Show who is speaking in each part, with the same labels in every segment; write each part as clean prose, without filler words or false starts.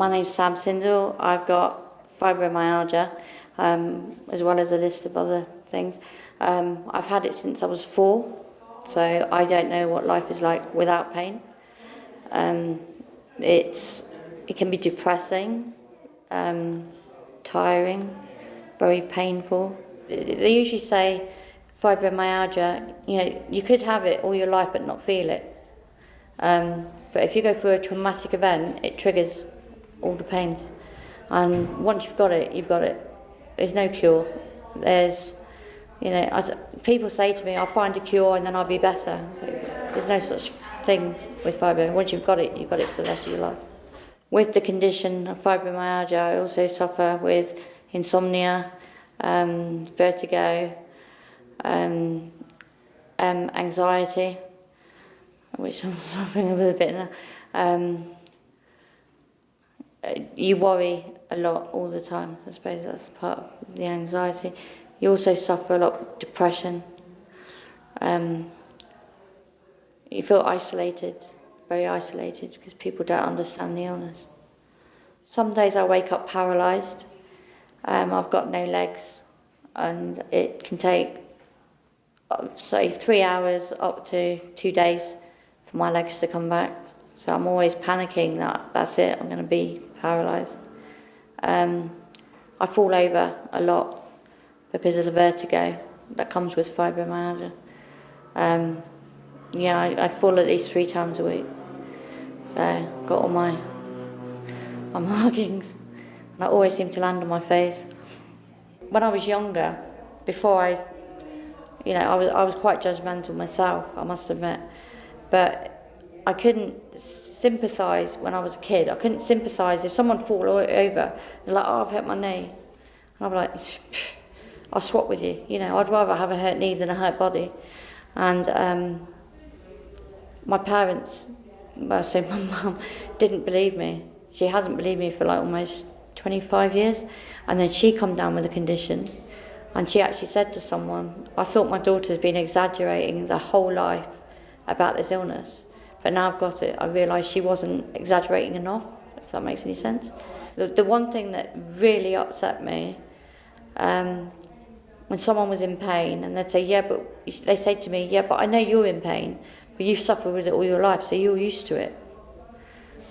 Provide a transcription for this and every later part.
Speaker 1: My name's Sam Sindel. I've got fibromyalgia, as well as a list of other things. I've had it since I was 4, so I don't know what life is like without pain. It can be depressing, tiring, very painful. They usually say fibromyalgia, you could have it all your life but not feel it. But if you go through a traumatic event, it triggers all the pains. And once you've got it, you've got it. There's no cure. As people say to me, I'll find a cure and then I'll be better. So there's no such thing with fibro. Once you've got it for the rest of your life. With the condition of fibromyalgia, I also suffer with insomnia, vertigo, anxiety, which I'm suffering a little bit now. You worry a lot all the time. I suppose that's part of the anxiety. You also suffer a lot of depression. You feel isolated, very isolated, because people don't understand the illness. Some days I wake up paralysed. I've got no legs, and it can take, 3 hours up to 2 days for my legs to come back. So I'm always panicking that that's it, I'm going to be paralysed. I fall over a lot because of the vertigo that comes with fibromyalgia. I fall at least 3 times a week. So I've got all my markings, and I always seem to land on my face. When I was younger, before I was quite judgmental myself, I must admit, but I couldn't sympathise when I was a kid. I couldn't sympathise if someone fall over. They're like, "Oh, I've hurt my knee," and I'd be like, "I'll swap with you." I'd rather have a hurt knee than a hurt body. And my parents, my mum, didn't believe me. She hasn't believed me for almost 25 years, and then she come down with a condition, and she actually said to someone, "I thought my daughter's been exaggerating the whole life about this illness, but now I've got it, I realise she wasn't exaggerating enough," if that makes any sense. The one thing that really upset me, when someone was in pain and they'd say, they say to me, "Yeah, but I know you're in pain, but you've suffered with it all your life, so you're used to it."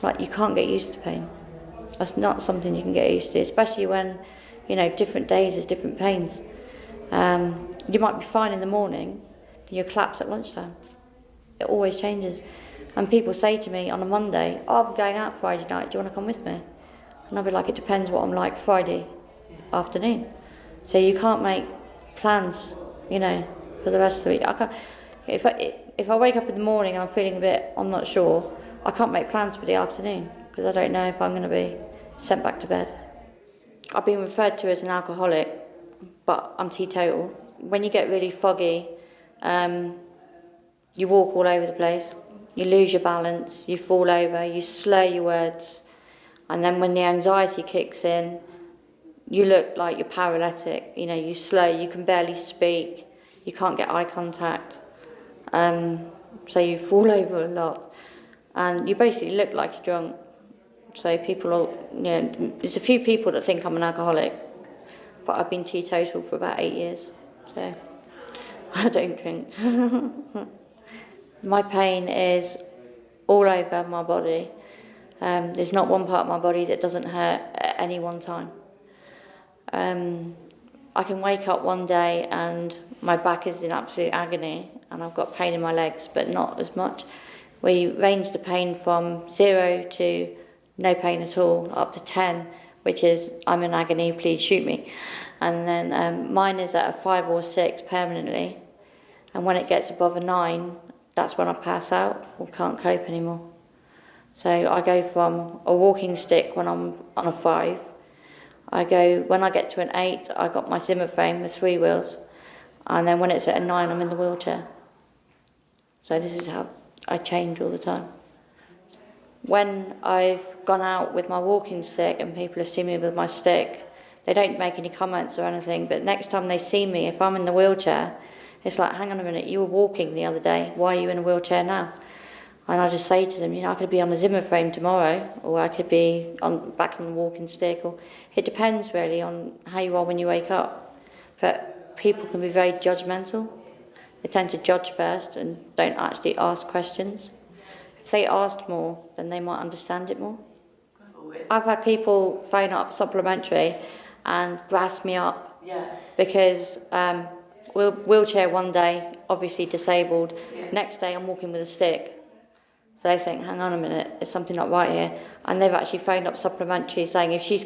Speaker 1: Like, you can't get used to pain. That's not something you can get used to, especially when, different days there's different pains. You might be fine in the morning, then you'll collapse at lunchtime. It always changes. And people say to me on a Monday, "Oh, I'm going out Friday night, do you want to come with me?" And I'll be like, "It depends what I'm like Friday afternoon." So you can't make plans, for the rest of the week. I can't, if I wake up in the morning and I'm feeling I'm not sure, I can't make plans for the afternoon because I don't know if I'm going to be sent back to bed. I've been referred to as an alcoholic, but I'm teetotal. When you get really foggy, you walk all over the place, you lose your balance, you fall over, you slur your words, and then when the anxiety kicks in, you look like you're paralytic. You slur, you can barely speak, you can't get eye contact, so you fall over a lot, and you basically look like you're drunk. So there's a few people that think I'm an alcoholic, but I've been teetotal for about 8 years, so I don't drink. My pain is all over my body. There's not one part of my body that doesn't hurt at any one time. I can wake up one day and my back is in absolute agony and I've got pain in my legs, but not as much. We range the pain from 0 to no pain at all, up to 10, which is I'm in agony, please shoot me. And then mine is at a 5 or 6 permanently. And when it gets above a 9, that's when I pass out or can't cope anymore. So I go from a walking stick when I'm on a 5. When I get to an 8, I got my Zimmer frame with 3 wheels. And then when it's at a 9, I'm in the wheelchair. So this is how I change all the time. When I've gone out with my walking stick and people have seen me with my stick, they don't make any comments or anything, but next time they see me, if I'm in the wheelchair, it's like, "Hang on a minute, you were walking the other day, why are you in a wheelchair now?" And I just say to them, I could be on a Zimmer frame tomorrow, or I could be back on the walking stick, or it depends really on how you are when you wake up. But people can be very judgmental. They tend to judge first and don't actually ask questions. If they asked more, then they might understand it more. I've had people phone up supplementary and brass me up because wheelchair one day, obviously disabled, next day I'm walking with a stick. So they think, hang on a minute, there's something not right here. And they've actually phoned up supplementary saying if she's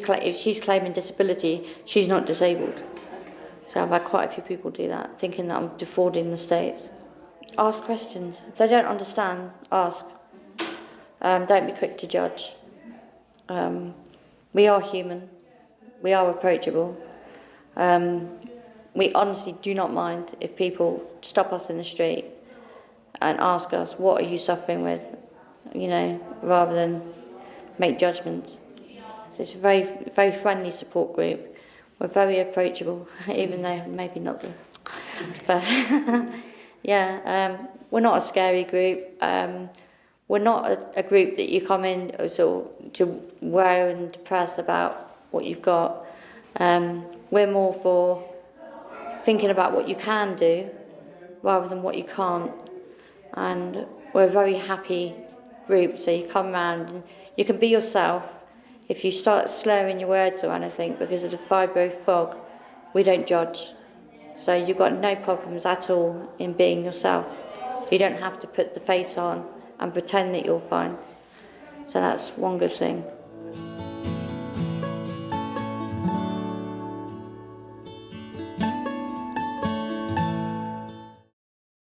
Speaker 1: claiming disability, she's not disabled. So I've had quite a few people do that, thinking that I'm defrauding the states. Ask questions. If they don't understand, ask. Don't be quick to judge. We are human. We are approachable. We honestly do not mind if people stop us in the street and ask us, what are you suffering with? Rather than make judgments. So it's a very, very friendly support group. We're very approachable, even though maybe not the... But, we're not a scary group. We're not a group that you come in to worry and depress about what you've got. We're more for thinking about what you can do rather than what you can't. And we're a very happy group, so you come round and you can be yourself. If you start slurring your words or anything because of the fibro fog, we don't judge. So you've got no problems at all in being yourself. So you don't have to put the face on and pretend that you're fine. So that's one good thing.